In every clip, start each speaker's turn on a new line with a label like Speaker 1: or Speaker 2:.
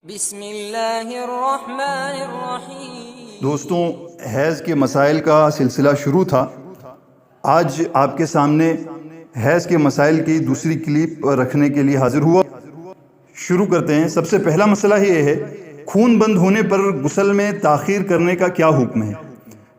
Speaker 1: بسم اللہ الرحمن الرحیم۔
Speaker 2: دوستوں، حیض کے مسائل کا سلسلہ شروع تھا۔ آج آپ کے سامنے حیض کے مسائل کی دوسری کلپ رکھنے کے لیے حاضر ہوا۔ شروع کرتے ہیں۔ سب سے پہلا مسئلہ یہ ہے، خون بند ہونے پر غسل میں تاخیر کرنے کا کیا حکم ہے؟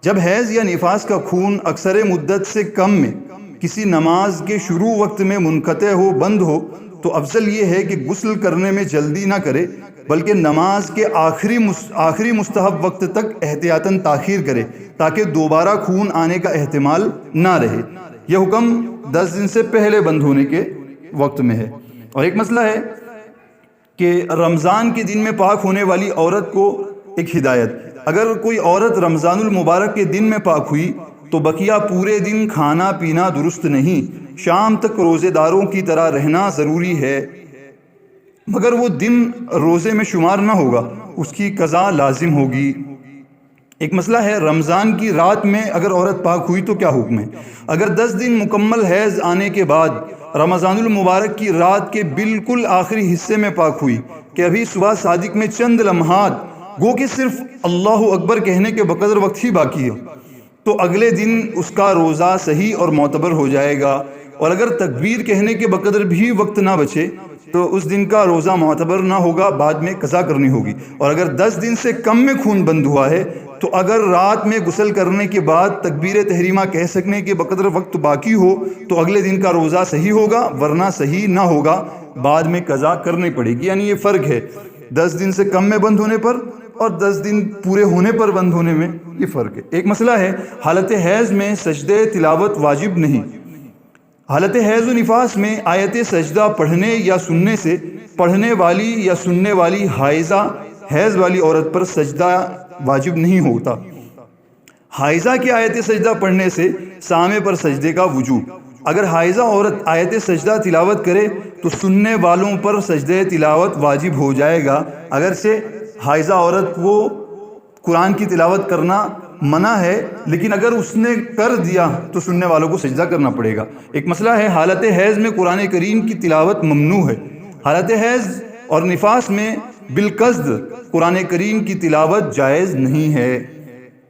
Speaker 2: جب حیض یا نفاس کا خون اکثر مدت سے کم میں کسی نماز کے شروع وقت میں منقطع ہو، بند ہو، تو افضل یہ ہے کہ غسل کرنے میں جلدی نہ کرے، بلکہ نماز کے آخری مستحب وقت تک احتیاطاً تاخیر کرے تاکہ دوبارہ خون آنے کا احتمال نہ رہے۔ یہ حکم 10 دن سے پہلے بند ہونے کے وقت میں ہے۔ اور ایک مسئلہ ہے کہ رمضان کے دن میں پاک ہونے والی عورت کو ایک ہدایت: اگر کوئی عورت رمضان المبارک کے دن میں پاک ہوئی تو بقیہ پورے دن کھانا پینا درست نہیں، شام تک روزے داروں کی طرح رہنا ضروری ہے، مگر وہ دن روزے میں شمار نہ ہوگا، اس کی قضا لازم ہوگی۔ ایک مسئلہ ہے، رمضان کی رات میں اگر عورت پاک ہوئی تو کیا حکم ہے؟ اگر 10 دن مکمل حیض آنے کے بعد رمضان المبارک کی رات کے بالکل آخری حصے میں پاک ہوئی کہ ابھی صبح صادق میں چند لمحات گو کہ صرف اللہ اکبر کہنے کے بقدر وقت ہی باقی ہے، تو اگلے دن اس کا روزہ صحیح اور معتبر ہو جائے گا، اور اگر تکبیر کہنے کے بقدر بھی وقت نہ بچے تو اس دن کا روزہ معتبر نہ ہوگا، بعد میں قضا کرنی ہوگی۔ اور اگر 10 دن سے کم میں خون بند ہوا ہے تو اگر رات میں غسل کرنے کے بعد تکبیر تحریمہ کہہ سکنے کے بقدر وقت باقی ہو تو اگلے دن کا روزہ صحیح ہوگا، ورنہ صحیح نہ ہوگا، بعد میں قضا کرنی پڑے گی۔ یعنی یہ فرق ہے 10 دن سے کم میں بند ہونے پر اور 10 دن پورے ہونے پر بند ہونے میں، یہ فرق ہے۔ ایک مسئلہ ہے، حالت حیض میں سجدہ تلاوت واجب نہیں۔ حالت حیض و نفاس میں آیت سجدہ پڑھنے یا سننے سے پڑھنے والی یا سننے والی حائضہ حیض والی عورت پر سجدہ واجب نہیں ہوتا۔ حائضہ کی آیت سجدہ پڑھنے سے سامع پر سجدے کا وجوب۔ اگر حائضہ عورت آیت سجدہ تلاوت کرے تو سننے والوں پر سجدہ تلاوت واجب ہو جائے گا، اگرچہ حائضہ عورت کو قرآن کی تلاوت کرنا منع ہے، لیکن اگر اس نے کر دیا تو سننے والوں کو سجدہ کرنا پڑے گا۔ ایک مسئلہ ہے، حالت حیض میں قرآن کریم کی تلاوت ممنوع ہے۔ حالت حیض اور نفاس میں بالقصد قرآن کریم کی تلاوت جائز نہیں ہے۔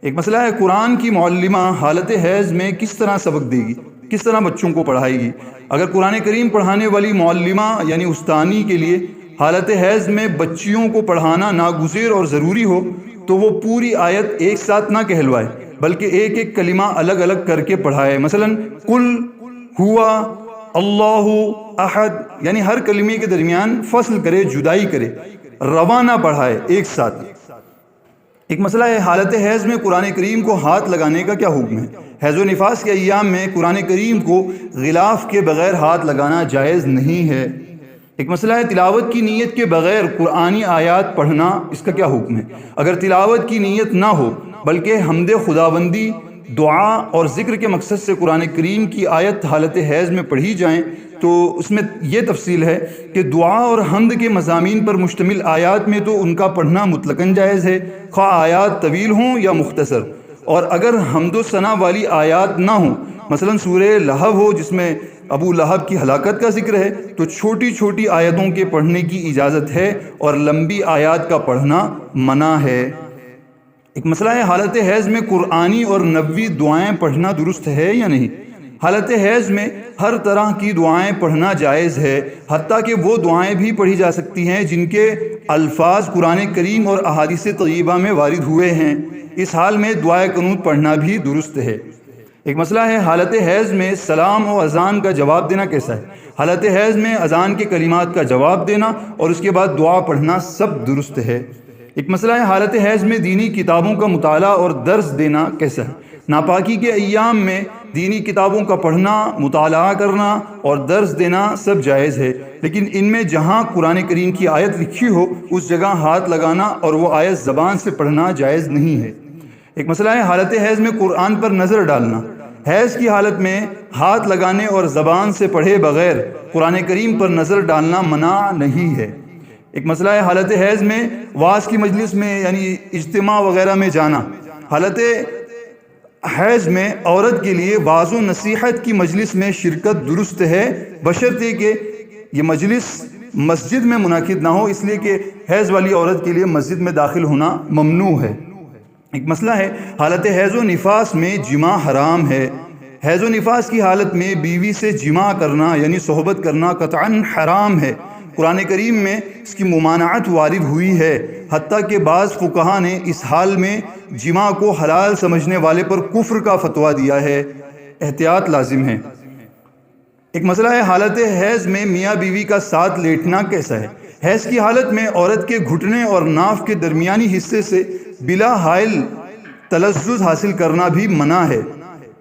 Speaker 2: ایک مسئلہ ہے، قرآن کی معلمہ حالت حیض میں کس طرح سبق دے گی، کس طرح بچوں کو پڑھائے گی؟ اگر قرآن کریم پڑھانے والی معلمہ یعنی استانی کے لیے حالت حیض میں بچیوں کو پڑھانا ناگزیر اور ضروری ہو تو وہ پوری آیت ایک ساتھ نہ کہلوائے، بلکہ ایک ایک کلمہ الگ الگ کر کے پڑھائے۔ مثلا قل ہوا اللہ احد، یعنی ہر کلمے کے درمیان فصل کرے، جدائی کرے، رواں نہ پڑھائے ایک ساتھ۔ ایک مسئلہ ہے، حالت حیض میں قرآن کریم کو ہاتھ لگانے کا کیا حکم ہے؟ حیض و نفاس کے ایام میں قرآن کریم کو غلاف کے بغیر ہاتھ لگانا جائز نہیں ہے۔ ایک مسئلہ ہے، تلاوت کی نیت کے بغیر قرآنی آیات پڑھنا، اس کا کیا حکم ہے؟ اگر تلاوت کی نیت نہ ہو بلکہ حمد خداوندی، دعا اور ذکر کے مقصد سے قرآن کریم کی آیت حالت حیض میں پڑھی جائیں تو اس میں یہ تفصیل ہے کہ دعا اور حمد کے مضامین پر مشتمل آیات میں تو ان کا پڑھنا مطلقاً جائز ہے، خواہ آیات طویل ہوں یا مختصر۔ اور اگر حمد و ثنا والی آیات نہ ہوں، مثلا سورہ لہب ہو جس میں ابو لہب کی ہلاکت کا ذکر ہے، تو چھوٹی چھوٹی آیتوں کے پڑھنے کی اجازت ہے اور لمبی آیات کا پڑھنا منع ہے۔ ایک مسئلہ ہے، حالت حیض میں قرآنی اور نبوی دعائیں پڑھنا درست ہے یا نہیں؟ حالت حیض میں ہر طرح کی دعائیں پڑھنا جائز ہے، حتیٰ کہ وہ دعائیں بھی پڑھی جا سکتی ہیں جن کے الفاظ قرآن کریم اور احادیث طیبہ میں وارد ہوئے ہیں۔ اس حال میں دعائے قنوت پڑھنا بھی درست ہے۔ ایک مسئلہ ہے، حالت حیض میں سلام و اذان کا جواب دینا کیسا ہے؟ حالت حیض میں اذان کے کلمات کا جواب دینا اور اس کے بعد دعا پڑھنا سب درست ہے۔ ایک مسئلہ ہے، حالت حیض میں دینی کتابوں کا مطالعہ اور درس دینا کیسا ہے؟ ناپاکی کے ایام میں دینی کتابوں کا پڑھنا، مطالعہ کرنا اور درس دینا سب جائز ہے، لیکن ان میں جہاں قرآن کریم کی آیت لکھی ہو اس جگہ ہاتھ لگانا اور وہ آیت زبان سے پڑھنا جائز نہیں ہے۔ ایک مسئلہ ہے، حالت حیض میں قرآن پر نظر ڈالنا۔ حیض کی حالت میں ہاتھ لگانے اور زبان سے پڑھے بغیر قرآن کریم پر نظر ڈالنا منع نہیں ہے۔ ایک مسئلہ ہے، حالت حیض میں وعظ کی مجلس میں یعنی اجتماع وغیرہ میں جانا۔ حالت حیض میں عورت کے لیے وعظ و نصیحت کی مجلس میں شرکت درست ہے، بشرطے کہ یہ مجلس مسجد میں منعقد نہ ہو، اس لیے کہ حیض والی عورت کے لیے مسجد میں داخل ہونا ممنوع ہے۔ ایک مسئلہ ہے حالت حیض و نفاس میں جماع حرام ہے۔ حیض و نفاس کی حالت میں بیوی سے جماع کرنا یعنی صحبت کرنا قطعاً حرام ہے۔ قرآن کریم میں اس کی ممانعت وارد ہوئی ہے، حتیٰ کہ بعض فقہا نے اس حال میں جماع کو حلال سمجھنے والے پر کفر کا فتویٰ دیا ہے۔ احتیاط لازم ہے۔ ایک مسئلہ ہے حالت حیض میں میاں بیوی کا ساتھ لیٹنا کیسا ہے۔ حیض کی حالت میں عورت کے گھٹنے اور ناف کے درمیانی حصے سے بلا حائل تلذذ حاصل کرنا بھی منع ہے،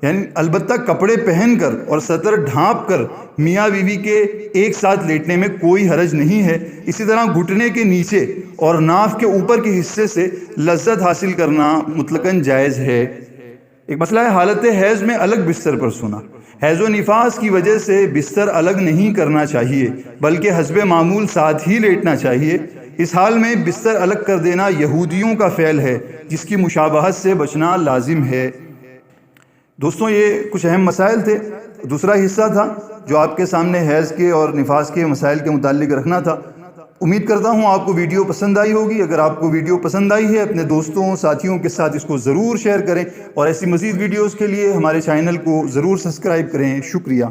Speaker 2: یعنی البتہ کپڑے پہن کر اور سطر ڈھانپ کر میاں بیوی کے ایک ساتھ لیٹنے میں کوئی حرج نہیں ہے۔ اسی طرح گھٹنے کے نیچے اور ناف کے اوپر کے حصے سے لذت حاصل کرنا مطلقاً جائز ہے۔ ایک مسئلہ ہے حالت حیض میں الگ بستر پر سونا۔ حیض و نفاس کی وجہ سے بستر الگ نہیں کرنا چاہیے، بلکہ حسب معمول ساتھ ہی لیٹنا چاہیے۔ اس حال میں بستر الگ کر دینا یہودیوں کا فعل ہے، جس کی مشابہت سے بچنا لازم ہے۔ دوستوں، یہ کچھ اہم مسائل تھے۔ دوسرا حصہ تھا جو آپ کے سامنے حیض کے اور نفاس کے مسائل کے متعلق رکھنا تھا۔ امید کرتا ہوں آپ کو ویڈیو پسند آئی ہوگی۔ اگر آپ کو ویڈیو پسند آئی ہے اپنے دوستوں ساتھیوں کے ساتھ اس کو ضرور شیئر کریں، اور ایسی مزید ویڈیوز کے لیے ہمارے چینل کو ضرور سبسکرائب کریں۔ شکریہ۔